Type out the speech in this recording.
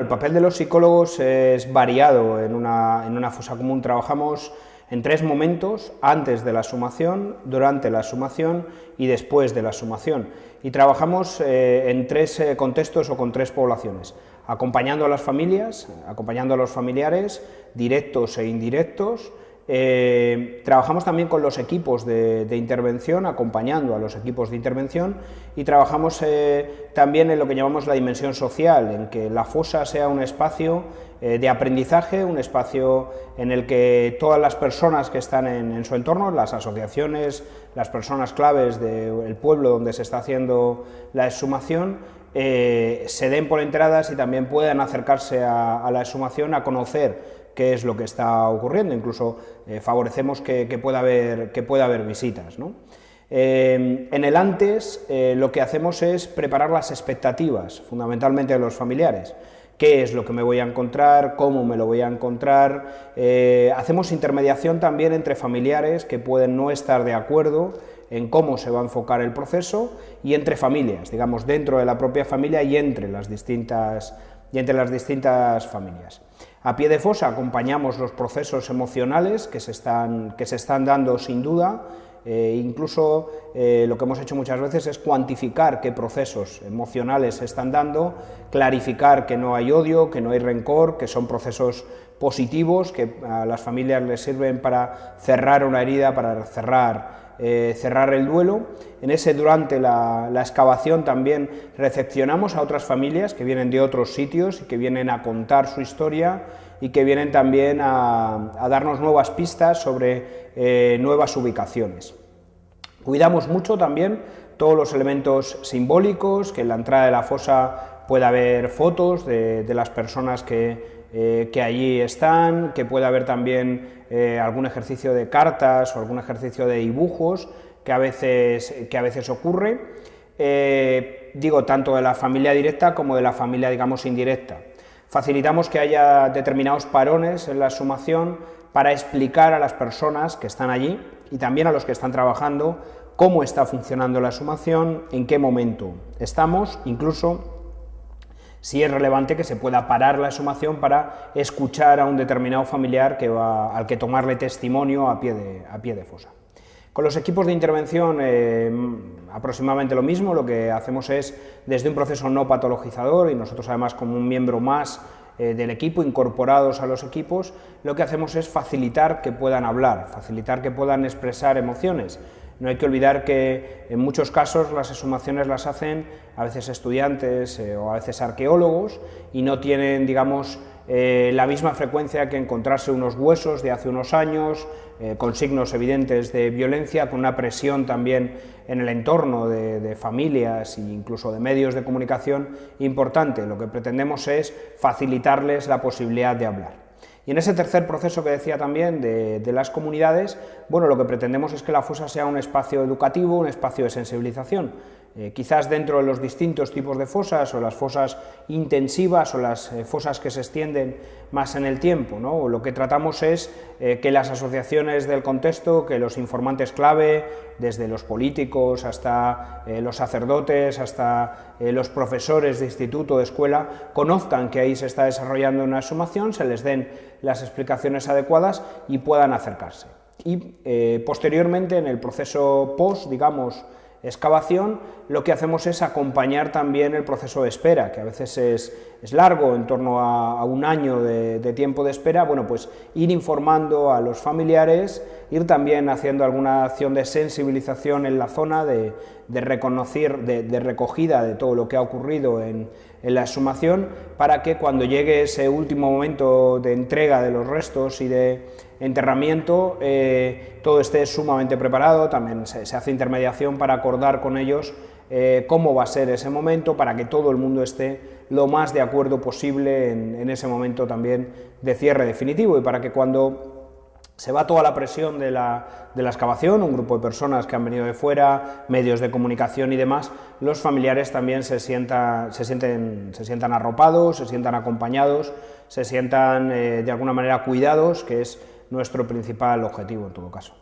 El papel de los psicólogos es variado en una fosa común. Trabajamos en 3 momentos: antes de la exhumación, durante la exhumación y después de la exhumación. Y trabajamos en 3 contextos o con 3 poblaciones: acompañando a las familias, acompañando a los familiares, directos e indirectos. Trabajamos también con los equipos de intervención, acompañando a los equipos de intervención, y trabajamos también en lo que llamamos la dimensión social, en que la fosa sea un espacio de aprendizaje, un espacio en el que todas las personas que están en su entorno, las asociaciones, las personas claves del pueblo donde se está haciendo la exhumación, se den por enteradas y también puedan acercarse a la exhumación, a conocer qué es lo que está ocurriendo. Incluso favorecemos que pueda haber visitas, ¿no? En el antes lo que hacemos es preparar las expectativas, fundamentalmente de los familiares. ¿Qué es lo que me voy a encontrar? ¿Cómo me lo voy a encontrar? Hacemos intermediación también entre familiares que pueden no estar de acuerdo en cómo se va a enfocar el proceso, y entre familias, digamos, dentro de la propia familia y entre las distintas familias. A pie de fosa acompañamos los procesos emocionales que se están dando sin duda. Incluso lo que hemos hecho muchas veces es cuantificar qué procesos emocionales se están dando, clarificar que no hay odio, que no hay rencor, que son procesos positivos, que a las familias les sirven para cerrar una herida, para cerrar el duelo. Durante la excavación también recepcionamos a otras familias que vienen de otros sitios y que vienen a contar su historia, y que vienen también a darnos nuevas pistas sobre nuevas ubicaciones. Cuidamos mucho también todos los elementos simbólicos, que en la entrada de la fosa pueda haber fotos de las personas que allí están, que pueda haber también algún ejercicio de cartas o algún ejercicio de dibujos que a veces ocurre, digo, tanto de la familia directa como de la familia, digamos, indirecta. Facilitamos que haya determinados parones en la exhumación para explicar a las personas que están allí y también a los que están trabajando cómo está funcionando la exhumación, en qué momento estamos, incluso si es relevante que se pueda parar la exhumación para escuchar a un determinado familiar al que tomarle testimonio a pie de fosa. Con los equipos de intervención aproximadamente lo mismo. Lo que hacemos es, desde un proceso no patologizador, y nosotros además como un miembro más del equipo, incorporados a los equipos, lo que hacemos es facilitar que puedan hablar, facilitar que puedan expresar emociones. No hay que olvidar que en muchos casos las exhumaciones las hacen a veces estudiantes o a veces arqueólogos, y no tienen, digamos, la misma frecuencia que encontrarse unos huesos de hace unos años, con signos evidentes de violencia, con una presión también en el entorno de familias e incluso de medios de comunicación importante. Lo que pretendemos es facilitarles la posibilidad de hablar. Y en ese tercer proceso que decía también de las comunidades, bueno, lo que pretendemos es que la fosa sea un espacio educativo, un espacio de sensibilización. Quizás dentro de los distintos tipos de fosas, o las fosas intensivas o las fosas que se extienden más en el tiempo, ¿no? Lo que tratamos es que las asociaciones del contexto, que los informantes clave, desde los políticos hasta los sacerdotes, hasta los profesores de instituto, de escuela, conozcan que ahí se está desarrollando una exhumación, se les den las explicaciones adecuadas y puedan acercarse. Y posteriormente, en el proceso post, digamos, excavación, lo que hacemos es acompañar también el proceso de espera, que a veces es largo, en torno a un año de tiempo de espera. Bueno, pues ir informando a los familiares, ir también haciendo alguna acción de sensibilización en la zona, de recogida de todo lo que ha ocurrido en la exhumación, para que cuando llegue ese último momento de entrega de los restos y de enterramiento, todo esté sumamente preparado. También se hace intermediación para acordar con ellos cómo va a ser ese momento, para que todo el mundo esté lo más de acuerdo posible en ese momento también de cierre definitivo, y para que cuando se va toda la presión de la excavación, un grupo de personas que han venido de fuera, medios de comunicación y demás, los familiares también se sientan arropados, se sientan acompañados, se sientan de alguna manera cuidados, que es nuestro principal objetivo en todo caso.